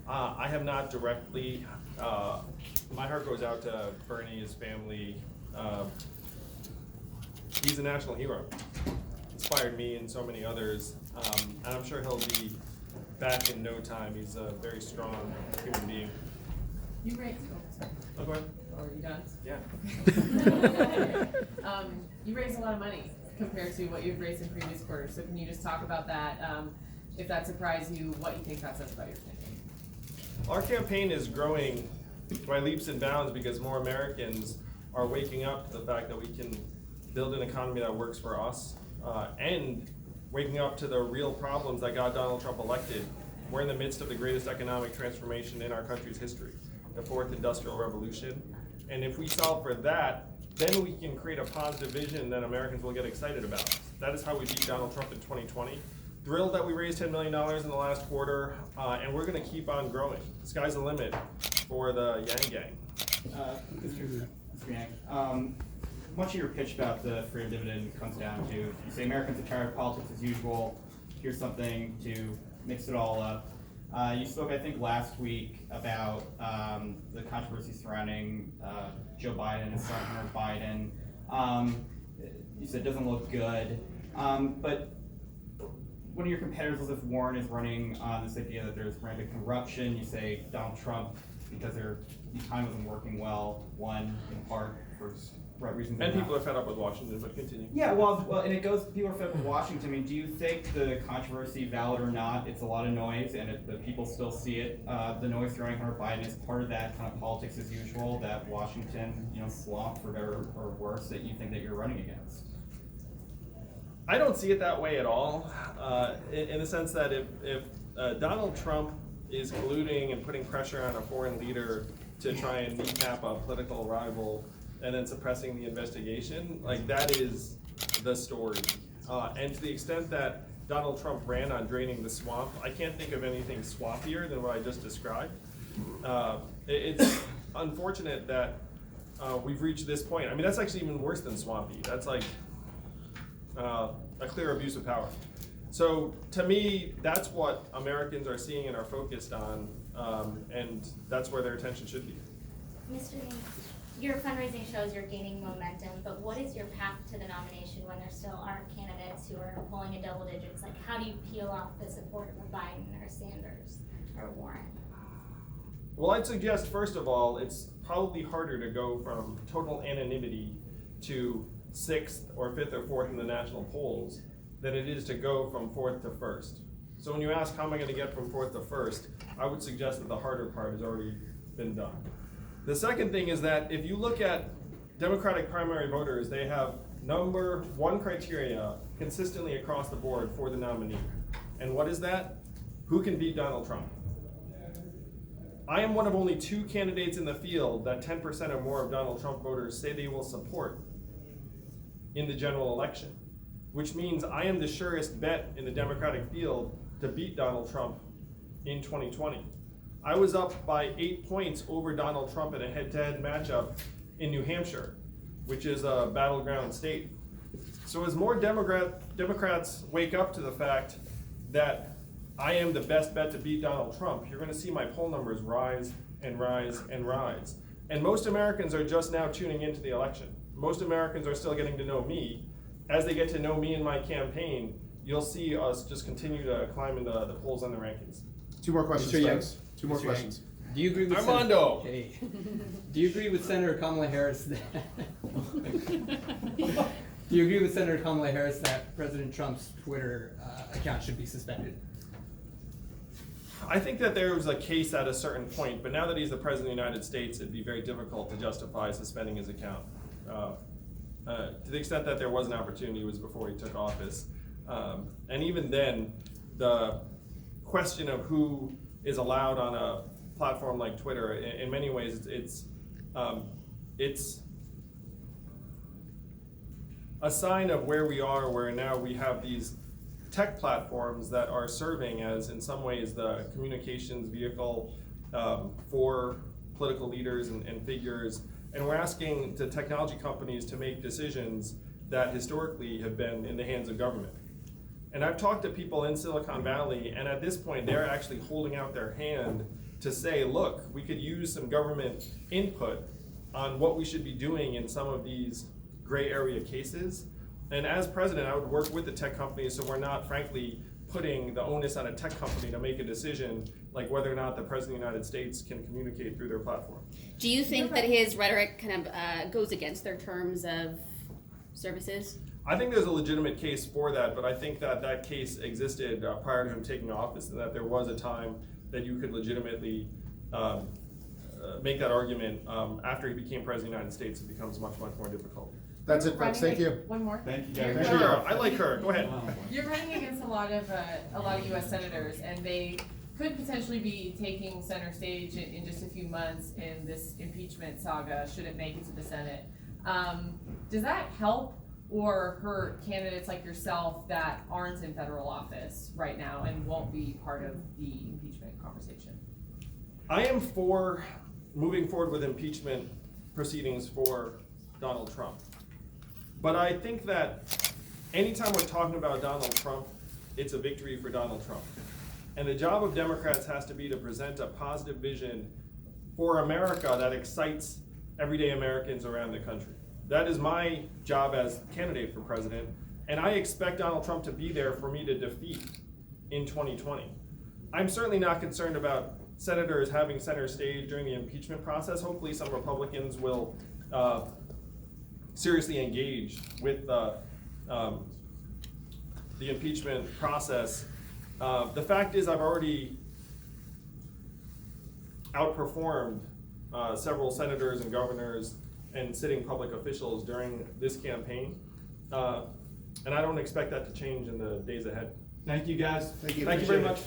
I have not directly. My heart goes out to Bernie, his family. He's a national hero. Inspired me and so many others. And I'm sure he'll be back in no time. He's a very strong human being. You raised, Oh, go ahead. are you done? Yeah. You raised a lot of money compared to what you've raised in previous quarters, so can you just talk about that? If that surprised you, what you think that says about your thinking? Our campaign is growing by leaps and bounds because more Americans are waking up to the fact that we can build an economy that works for us, and waking up to the real problems that got Donald Trump elected. We're in the midst of the greatest economic transformation in our country's history, the fourth industrial revolution. And if we solve for that, then we can create a positive vision that Americans will get excited about. That is how we beat Donald Trump in 2020. Thrilled that we raised $10 million in the last quarter, and we're gonna keep on growing. The sky's the limit for the Yang Gang. Mr. Yang, much of your pitch about the freedom dividend comes down to, you say Americans are tired of politics as usual, here's something to mix it all up. You spoke, I think, last week about the controversy surrounding Joe Biden and son Hunter Biden. You said it doesn't look good, but one of your competitors, Elizabeth Warren, is running on this idea that there's rampant corruption. You say Donald Trump, because the economy wasn't working well, won in part for right reasons. And people are fed up with Washington, but continue. Yeah, well, and it goes, people are fed up with Washington. I mean, do you think the controversy, valid or not, it's a lot of noise, and the people still see it? The noise surrounding Hunter Biden is part of that kind of politics as usual, that Washington, slump, for better or worse, that you think that you're running against? I don't see it that way at all, in the sense that if Donald Trump is colluding and putting pressure on a foreign leader to try and kneecap a political rival and then suppressing the investigation, like, that is the story. And to the extent that Donald Trump ran on draining the swamp, I can't think of anything swampier than what I just described. It's unfortunate that we've reached this point. I mean, that's actually even worse than swampy. That's like a clear abuse of power. So to me, that's what Americans are seeing and are focused on, and that's where their attention should be. Mr. Yang, your fundraising shows you're gaining momentum, but what is your path to the nomination when there still aren't candidates who are polling in double digits? Like, how do you peel off the support of Biden or Sanders or Warren? Well, I'd suggest, first of all, it's probably harder to go from total anonymity to 6th or 5th or 4th in the national polls than it is to go from 4th to 1st. So when you ask how am I going to get from 4th to 1st, I would suggest that the harder part has already been done. The second thing is that if you look at Democratic primary voters, they have number one criteria consistently across the board for the nominee. And what is that? Who can beat Donald Trump? I am one of only 2 candidates in the field that 10% or more of Donald Trump voters say they will support in the general election, which means I am the surest bet in the Democratic field to beat Donald Trump in 2020. I was up by 8 points over Donald Trump in a head-to-head matchup in New Hampshire, which is a battleground state. So as more Democrats wake up to the fact that I am the best bet to beat Donald Trump, you're gonna see my poll numbers rise and rise and rise. And most Americans are just now tuning into the election. Most Americans are still getting to know me. As they get to know me and my campaign, you'll see us just continue to climb into the polls and the rankings. 2 more questions, Mr. Yang. folks. 2 more Mr. questions. Yang, do you agree with Armando! Hey. Do you agree with Senator Kamala Harris that Do you agree with Senator Kamala Harris that President Trump's Twitter account should be suspended? I think that there was a case at a certain point, but now that he's the President of the United States, it'd be very difficult to justify suspending his account. To the extent that there was an opportunity, it was before he took office. And even then, the question of who is allowed on a platform like Twitter, in many ways, it's a sign of where we are, where now we have these tech platforms that are serving as, in some ways, the communications vehicle for political leaders and figures. And we're asking the technology companies to make decisions that historically have been in the hands of government. And I've talked to people in Silicon Valley, and at this point, they're actually holding out their hand to say, look, we could use some government input on what we should be doing in some of these gray area cases. And as president, I would work with the tech companies so we're not, frankly, putting the onus on a tech company to make a decision like whether or not the President of the United States can communicate through their platform. Do you think that his rhetoric kind of goes against their terms of services? I think there's a legitimate case for that, but I think that that case existed prior to him taking office, and that there was a time that you could legitimately make that argument. After he became President of the United States, it becomes much, much more difficult. That's it, folks. Thank you. One more. Thank you, You're guys. Thank you. Sure, I like her, go ahead. You're running against a lot of US senators, and they could potentially be taking center stage in just a few months in this impeachment saga, should it make it to the Senate. Does that help or hurt candidates like yourself that aren't in federal office right now and won't be part of the impeachment conversation? I am for moving forward with impeachment proceedings for Donald Trump. But I think that anytime we're talking about Donald Trump, it's a victory for Donald Trump. And the job of Democrats has to be to present a positive vision for America that excites everyday Americans around the country. That is my job as candidate for president, and I expect Donald Trump to be there for me to defeat in 2020. I'm certainly not concerned about senators having center stage during the impeachment process. Hopefully some Republicans will seriously engage with the impeachment process. The fact is I've already outperformed several senators and governors and sitting public officials during this campaign. And I don't expect that to change in the days ahead. Thank you, guys. Thank you. Thank you very much.